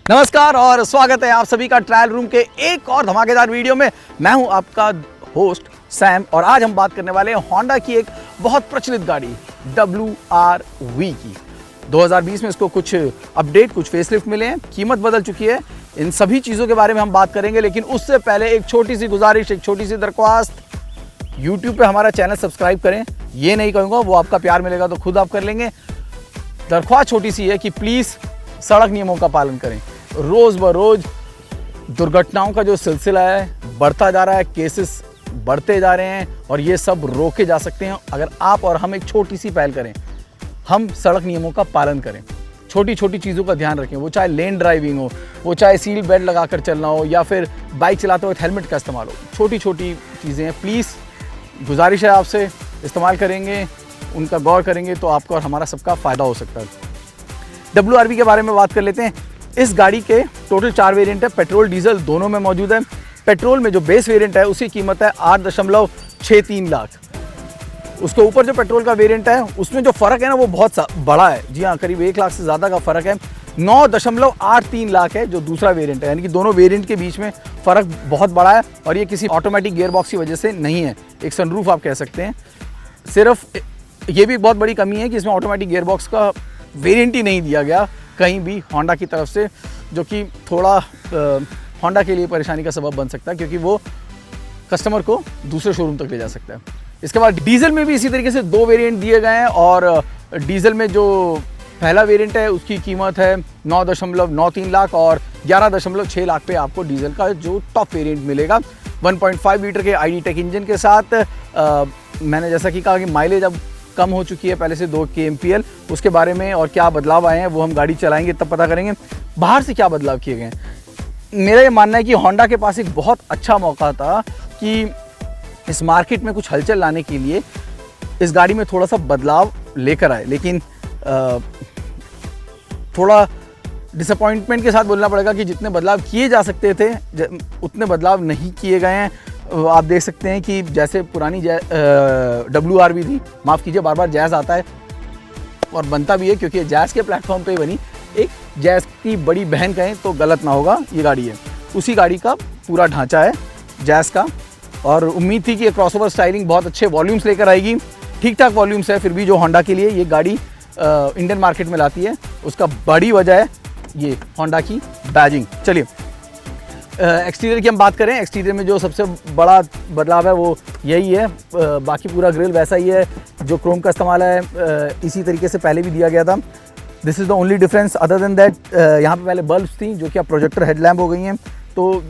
नमस्कार और स्वागत है आप सभी का ट्रायल रूम के एक और धमाकेदार वीडियो में। मैं हूं आपका होस्ट सैम और आज हम बात करने वाले हैं होंडा की एक बहुत प्रचलित गाड़ी WRV की। 2020 में इसको कुछ अपडेट, कुछ फेसलिफ्ट मिले हैं, कीमत बदल चुकी है। इन सभी चीज़ों के बारे में हम बात करेंगे, लेकिन उससे पहले एक छोटी सी गुजारिश, एक छोटी सी दरख्वास्त। YouTube पे हमारा चैनल सब्सक्राइब करें। ये नहीं कहूँगा, वो आपका प्यार मिलेगा तो खुद आप कर लेंगे। दरख्वास्त छोटी सी है कि प्लीज़ सड़क नियमों का पालन करें। रोज़ ब रोज़ दुर्घटनाओं का जो सिलसिला है बढ़ता जा रहा है, केसेस बढ़ते जा रहे हैं और ये सब रोके जा सकते हैं अगर आप और हम एक छोटी सी पहल करें। हम सड़क नियमों का पालन करें, छोटी छोटी चीज़ों का ध्यान रखें, वो चाहे लेन ड्राइविंग हो, वो चाहे सीट बेल्ट लगाकर चलना हो या फिर बाइक चलाते वक्त हेलमेट का इस्तेमाल हो। छोटी छोटी चीज़ें हैं, प्लीज़ गुजारिश है आपसे, इस्तेमाल करेंगे, उनका गौर करेंगे तो आपको और हमारा सबका फ़ायदा हो सकता है। WRV के बारे में बात कर लेते हैं। इस गाड़ी के टोटल 4 वेरिएंट है, पेट्रोल डीजल दोनों में मौजूद है। पेट्रोल में जो बेस वेरिएंट है उसकी कीमत है 8.63 लाख। उसके ऊपर जो पेट्रोल का वेरिएंट है उसमें जो फ़र्क है ना वो बहुत बड़ा है। जी हाँ, करीब 1 लाख से ज़्यादा का फ़र्क है। 9.83 लाख है जो दूसरा वेरिएंट है, यानी कि दोनों वेरिएंट के बीच में फ़र्क बहुत बड़ा है और ये किसी ऑटोमेटिक गियर बॉक्स की वजह से नहीं है, एक सनरूफ आप कह सकते हैं। सिर्फ ये भी बहुत बड़ी कमी है कि इसमें ऑटोमेटिक गियर बॉक्स का वेरिएंट ही नहीं दिया गया कहीं भी होंडा की तरफ से, जो कि थोड़ा होंडा के लिए परेशानी का सबब बन सकता है क्योंकि वो कस्टमर को दूसरे शोरूम तक ले जा सकता है। इसके बाद डीजल में भी इसी तरीके से 2 वेरिएंट दिए गए हैं और डीजल में जो पहला वेरिएंट है उसकी कीमत है 9.93 लाख और 11.6 लाख पे आपको डीजल का जो टॉप वेरिएंट मिलेगा 1.5 लीटर के ID टेक इंजन के साथ। मैंने जैसा कि कहा कि माइलेज अब कम हो चुकी है पहले से 2 kmpl, उसके बारे में और क्या बदलाव आए हैं वो हम गाड़ी चलाएंगे तब पता करेंगे। बाहर से क्या बदलाव किए गए हैं, मेरा ये मानना है कि होंडा के पास एक बहुत अच्छा मौका था कि इस मार्केट में कुछ हलचल लाने के लिए इस गाड़ी में थोड़ा सा बदलाव लेकर आए, लेकिन थोड़ा डिसअपॉइंटमेंट के साथ बोलना पड़ेगा कि जितने बदलाव किए जा सकते थे उतने बदलाव नहीं किए गए हैं। आप देख सकते हैं कि जैसे पुरानी WRV थी, माफ़ कीजिए बार बार जैज़ आता है और बनता भी है क्योंकि जैज़ के प्लेटफॉर्म पे बनी, एक जैज़ की बड़ी बहन कहें तो गलत ना होगा, ये गाड़ी है। उसी गाड़ी का पूरा ढांचा है जैज़ का और उम्मीद थी कि क्रॉसओवर स्टाइलिंग बहुत अच्छे वॉल्यूम्स लेकर आएगी। ठीक ठाक वॉल्यूम्स है, फिर भी जो होंडा के लिए ये गाड़ी इंडियन मार्केट में लाती है उसका बड़ी वजह है ये होंडा की बैजिंग। चलिए एक्सटीरियर की हम बात करें। एक्सटीरियर में जो सबसे बड़ा बदलाव है वो यही है, बाकी पूरा ग्रिल वैसा ही है, जो क्रोम का इस्तेमाल है इसी तरीके से पहले भी दिया गया था। This is the only difference. Other than that यहाँ पे पहले बल्ब्स थी जो कि अब प्रोजेक्टर हेडलैम्प हो गई हैं, तो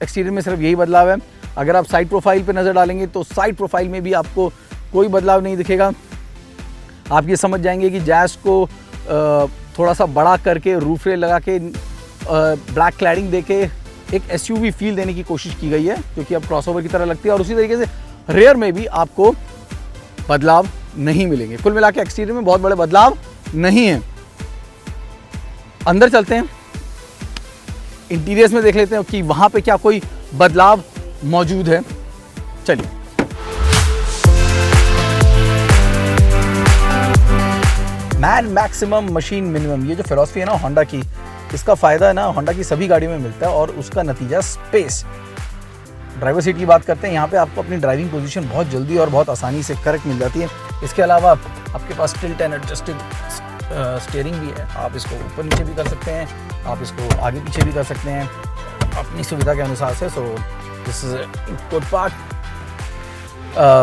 एक्सटीरियर में सिर्फ यही बदलाव है। अगर आप साइड प्रोफाइल पे नज़र डालेंगे तो साइड प्रोफाइल में भी आपको कोई बदलाव नहीं दिखेगा। आप ये समझ जाएंगे कि जैज़ को थोड़ा सा बड़ा करके रूफ रेल लगा के ब्लैक क्लैडिंग दे के एक SUV फील देने की कोशिश की गई है क्योंकि अब क्रॉसओवर की तरह लगती है और उसी तरीके से रेयर में भी आपको बदलाव नहीं मिलेंगे। कुल मिला के एक्सटीरियर में बहुत बड़े बदलाव नहीं है। अंदर चलते हैं, इंटीरियर्स में देख लेते हैं कि वहां पे क्या कोई बदलाव मौजूद है। चलिए मैन मैक्सिमम मशीन मिनिमम, ये जो फिलॉसफी है ना होंडा की, इसका फ़ायदा है ना होंडा की सभी गाड़ियों में मिलता है और उसका नतीजा स्पेस। ड्राइवर सीट की बात करते हैं, यहाँ पे आपको अपनी ड्राइविंग पोजीशन बहुत जल्दी और बहुत आसानी से करेक्ट मिल जाती है। इसके अलावा आपके पास टिल्ट एंड एडजस्टेड स्टीयरिंग भी है, आप इसको ऊपर नीचे भी कर सकते हैं, आप इसको आगे पीछे भी कर सकते हैं अपनी सुविधा के अनुसार से। So this is good part.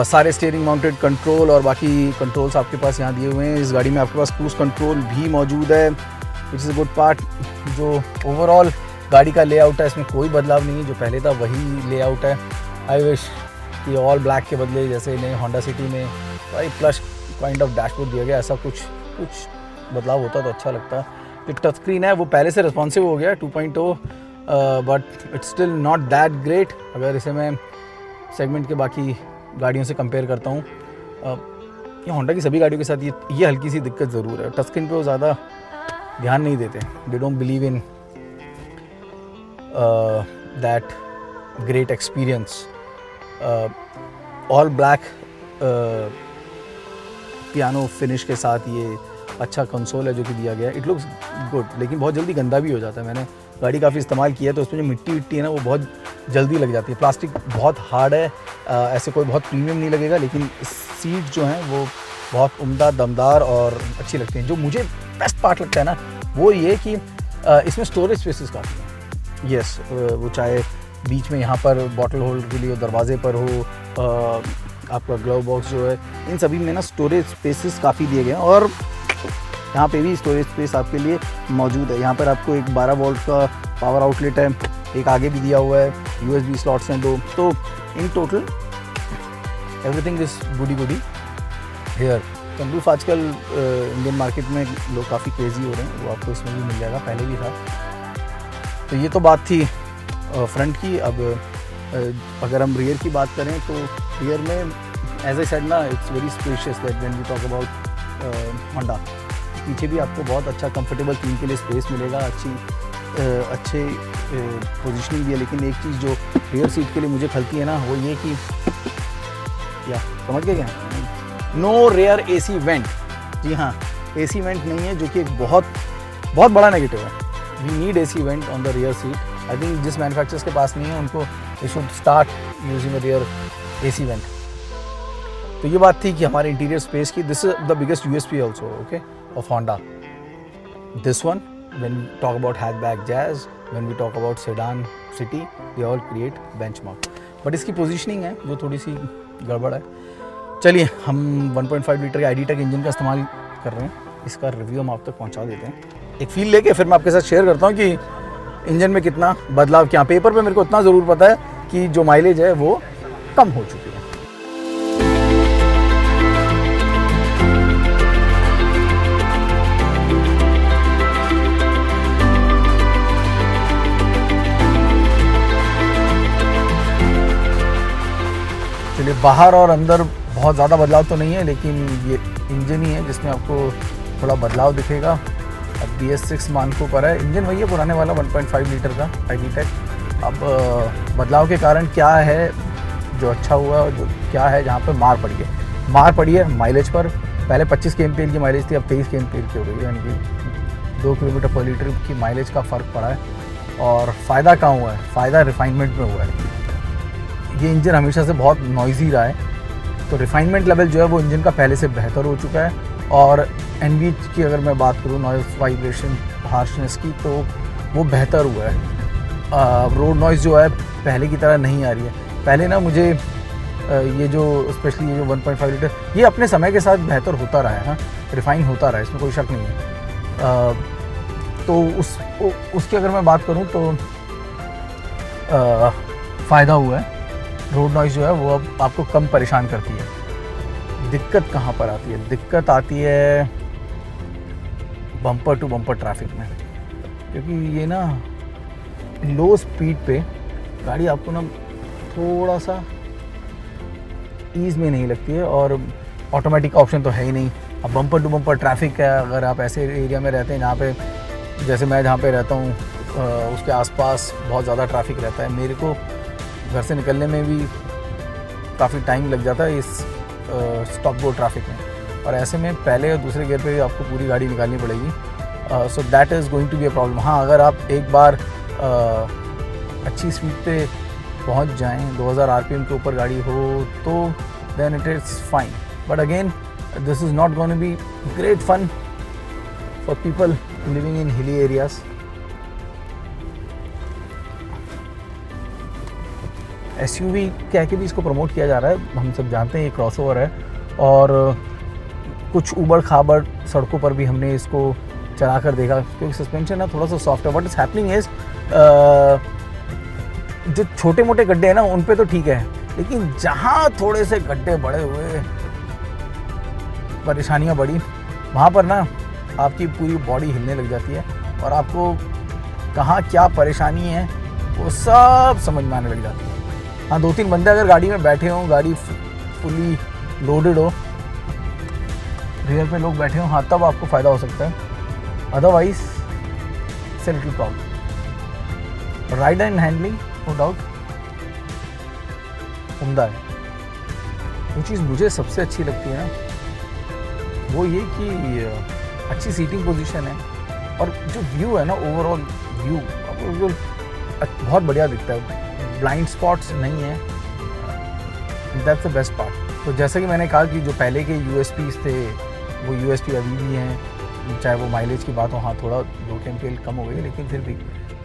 सारे स्टीयरिंग माउंटेड कंट्रोल और बाकी कंट्रोल्स आपके पास यहाँ दिए हुए हैं। इस गाड़ी में आपके पास क्रूज कंट्रोल भी मौजूद है, विच इज़ गुड पार्ट। जो ओवरऑल गाड़ी का लेआउट है इसमें कोई बदलाव नहीं है, जो पहले था वही लेआउट है। आई विश कि ऑल ब्लैक के बदले जैसे नए होंडा सिटी में भाई प्लस काइंड ऑफ डैशबोर्ड दिया गया, ऐसा कुछ बदलाव होता तो अच्छा लगता। जो टच स्क्रीन है वो पहले से रिस्पॉन्सिव हो गया 2.0, but it's still not that great अगर इसे मैं सेगमेंट के बाकी गाड़ियों से कंपेयर करता हूँ। ये होंडा की सभी गाड़ियों के साथ ये हल्की सी दिक्कत ज़रूर है, टच स्क्रीन पे वो ज़्यादा ध्यान नहीं देते। They don't believe in that great experience. All black piano finish के साथ ये अच्छा कंसोल है जो कि दिया गया है। इट लुक्स गुड, लेकिन बहुत जल्दी गंदा भी हो जाता है। मैंने गाड़ी काफ़ी इस्तेमाल किया है तो उसमें जो मिट्टी विट्टी है ना वो बहुत जल्दी लग जाती है। प्लास्टिक बहुत हार्ड है, ऐसे कोई बहुत प्रीमियम नहीं लगेगा, लेकिन सीट जो हैं वो बहुत उम्दा, दमदार और अच्छी लगती हैं। जो मुझे बेस्ट पार्ट लगता है ना वो ये कि इसमें स्टोरेज स्पेसेस काफ़ी हैं। यस, वो चाहे बीच में यहाँ पर बॉटल होल्डर के लिए हो, दरवाजे पर हो, आपका ग्लव बॉक्स जो है, इन सभी में ना स्टोरेज स्पेसेस काफ़ी दिए गए हैं। और यहाँ पे भी स्टोरेज स्पेस आपके लिए मौजूद है। यहाँ पर आपको एक 12 वोल्ट का पावर आउटलेट है, एक आगे भी दिया हुआ है, USB स्लॉट्स हैं 2। तो in total everything is goody here. Sunroof आजकल इंडियन मार्केट में लोग काफ़ी क्रेजी हो रहे हैं, वो आपको इसमें भी मिल जाएगा, पहले भी था। तो ये तो बात थी फ्रंट की। अब अगर हम रियर की बात करें तो रियर में एज ए सेड ना, it's very spacious that when we talk about Honda. पीछे भी आपको बहुत अच्छा कंफर्टेबल 3 के लिए स्पेस मिलेगा, अच्छे पोजीशनिंग भी है। लेकिन एक चीज़ जो रियर सीट के लिए मुझे खलती है ना वो ये कि या समझ गए क्या, नो रेयर AC वेंट। जी हाँ, AC वेंट नहीं है, जो कि एक बहुत बड़ा नेगेटिव है। We need AC vent on the rear seat. I think जिस मैन्युफैक्चरर्स के पास नहीं है उनको they should start using a rear AC vent. तो ये बात थी कि हमारे इंटीरियर स्पेस की। This is the biggest USP also okay of Honda. This one when we talk about hatchback Jazz, when we talk about sedan City, they all create benchmark. But इसकी positioning है जो थोड़ी सी गड़बड़ है। चलिए, हम 1.5 litre के ID-Tech इंजन का इस्तेमाल कर रहे हैं, इसका रिव्यू हम आप तक पहुंचा देते हैं। एक फील लेके फिर मैं आपके साथ शेयर करता हूँ कि इंजन में कितना बदलाव क्या। पेपर पे मेरे को इतना ज़रूर पता है कि जो माइलेज है वो कम हो चुकी है। चलिए, बाहर और अंदर बहुत ज़्यादा बदलाव तो नहीं है, लेकिन ये इंजन ही है जिसमें आपको थोड़ा बदलाव दिखेगा। अब BS6 मानकों पर है, इंजन वही है पुराने वाला 1.5 लीटर का ID-Tech। अब बदलाव के कारण क्या है जो अच्छा हुआ, जो क्या है जहाँ पे मार पड़ी है माइलेज पर। पहले 25 kmpl की माइलेज थी, अब 23 kmpl की हो गई है, यानी कि 2 किलोमीटर पर लीटर की माइलेज का फ़र्क पड़ा है। और फ़ायदा कहाँ हुआ है? फ़ायदा रिफाइनमेंट में हुआ है। ये इंजन हमेशा से बहुत नॉइज़ी रहा है, तो रिफाइनमेंट लेवल जो है वो इंजन का पहले से बेहतर हो चुका है। और NVH की अगर मैं बात करूँ, नॉइज़ वाइब्रेशन हार्शनेस की, तो वो बेहतर हुआ है। रोड नॉइज़ जो है पहले की तरह नहीं आ रही है। पहले ना मुझे ये जो स्पेशली ये जो 1.5 लीटर, ये अपने समय के साथ बेहतर होता रहा है, हाँ, रिफाइन होता रहा है, इसमें कोई शक नहीं है। तो उसकी अगर मैं बात करूँ तो फ़ायदा हुआ है। रोड नॉइज़ जो है वो अब आपको कम परेशान करती है। दिक्कत कहाँ पर आती है? दिक्कत आती है बम्पर टू बम्पर ट्रैफिक में, क्योंकि ये ना लो स्पीड पे गाड़ी आपको ना थोड़ा सा ईज़ में नहीं लगती है, और ऑटोमेटिक ऑप्शन तो है ही नहीं। अब बम्पर टू बम्पर ट्रैफिक है, अगर आप ऐसे एरिया में रहते हैं जहाँ पे, जैसे मैं जहाँ पे रहता हूँ उसके आसपास बहुत ज़्यादा ट्रैफिक रहता है, मेरे को घर से निकलने में भी काफ़ी टाइम लग जाता है इस स्टॉप गो ट्रैफिक में। और ऐसे में पहले और दूसरे गियर पे आपको पूरी गाड़ी निकालनी पड़ेगी। So that is going to be a problem. हाँ, अगर आप एक बार अच्छी स्पीड पे पहुंच जाएं, 2000 RPM के ऊपर गाड़ी हो, तो then it is fine. But again, this is not going to be great fun for people living in hilly areas. SUV कह के भी इसको प्रमोट किया जा रहा है, हम सब जानते हैं ये क्रॉसओवर है। और कुछ ऊबड़ खाबड़ सड़कों पर भी हमने इसको चला कर देखा, क्योंकि सस्पेंशन है थोड़ा सा सॉफ्ट है। व्हाट इज़ हैपनिंग इज़, जो छोटे मोटे गड्ढे हैं ना उन पे तो ठीक है, लेकिन जहाँ थोड़े से गड्ढे बड़े हुए, परेशानियाँ बढ़ी, वहाँ पर ना आपकी पूरी बॉडी हिलने लग जाती है, और आपको कहाँ क्या परेशानी है वो सब समझ में आने लग जाती है। हाँ, 2-3 बंदे अगर गाड़ी में बैठे हों, गाड़ी फुली लोडेड हो, रियर पे लोग बैठे हों, हाँ तब आपको फ़ायदा हो सकता है। Otherwise it's a little problem. Ride and handling no doubt उम्दा है। जो चीज़ मुझे सबसे अच्छी लगती है ना वो ये कि अच्छी सीटिंग पोजीशन है, और जो व्यू है ना, ओवरऑल व्यू आपको बहुत बढ़िया दिखता है, ब्लाइंड स्पॉट्स नहीं है, दैट्स द बेस्ट पार्ट। तो जैसे कि मैंने कहा कि जो पहले के यूएसपीज़ थे वो यूएसपी अभी भी हैं, चाहे वो माइलेज की बात हो, हाँ थोड़ा लो टेम्पेल कम हो गई, लेकिन फिर भी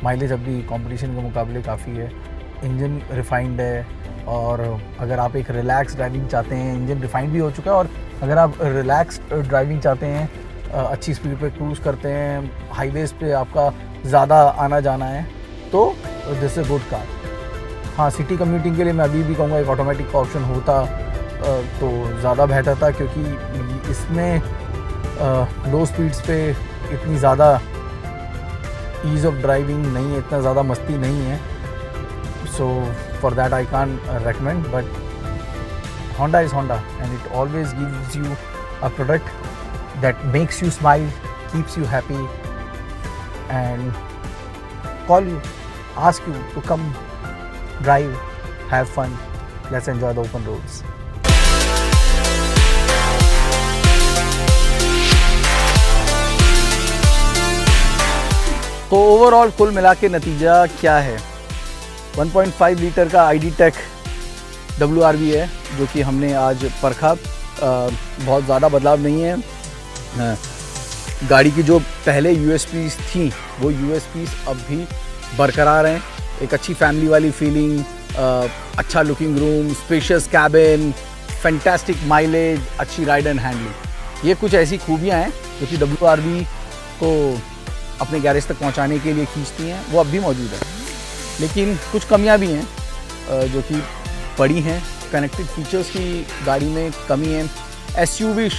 माइलेज अभी कंपटीशन के मुकाबले काफ़ी है। इंजन रिफाइंड है, और अगर आप एक रिलैक्स ड्राइविंग चाहते हैं, इंजन रिफाइंड भी हो चुका है, और अगर आप रिलैक्स ड्राइविंग चाहते हैं, अच्छी स्पीड पे क्रूज़ करते हैं, हाईवेज़ पे आपका ज़्यादा आना जाना है, तो दिस इज़ गुड कार। हाँ, सिटी कम्यूटिंग के लिए मैं अभी भी कहूँगा एक ऑटोमेटिक का ऑप्शन होता तो ज़्यादा बेहतर था, क्योंकि इसमें लो स्पीड्स पे इतनी ज़्यादा ईज़ ऑफ ड्राइविंग नहीं है, इतना ज़्यादा मस्ती नहीं है। So for that I can recommend, but Honda is Honda, and it always gives you a product that makes you smile, keeps you happy, and call you, ask you to come drive, have fun, let's enjoy the open roads. तो overall कुल मिला के नतीजा क्या है? 1.5 litre का ID Tech WRV है जो कि हमने आज परखा। बहुत ज़्यादा बदलाव नहीं है। गाड़ी की जो पहले USPs थी वो USPs अब भी बरकरार हैं। एक अच्छी फैमिली वाली फीलिंग, अच्छा looking room, spacious cabin, fantastic mileage, अच्छी राइड एंड हैंडलिंग, ये कुछ ऐसी खूबियाँ हैं जो कि WRV को अपने गैरेज तक पहुंचाने के लिए खींचती हैं, वो अब भी मौजूद है। लेकिन कुछ कमियां भी हैं जो कि बड़ी हैं। कनेक्टेड फीचर्स की गाड़ी में कमी है। SUV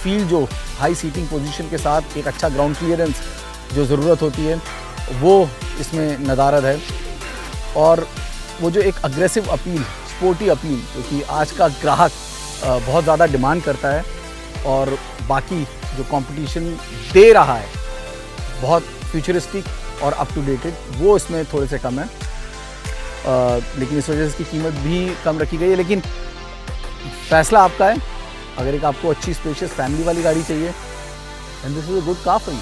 फील जो हाई सीटिंग पोजीशन के साथ एक अच्छा ग्राउंड क्लियरेंस जो ज़रूरत होती है वो इसमें नदारद है। और वो जो एक अग्रेसिव अपील, स्पोर्टी अपील जो कि आज का ग्राहक बहुत ज़्यादा डिमांड करता है, और बाकी जो कंपटीशन दे रहा है बहुत फ्यूचरिस्टिक और अप टू डेटेड, वो इसमें थोड़े से कम है। लेकिन इस वजह से इसकी कीमत भी कम रखी गई है। लेकिन फैसला आपका है। अगर एक आपको अच्छी स्पेशियस फैमिली वाली गाड़ी चाहिए, and this is a good car for you.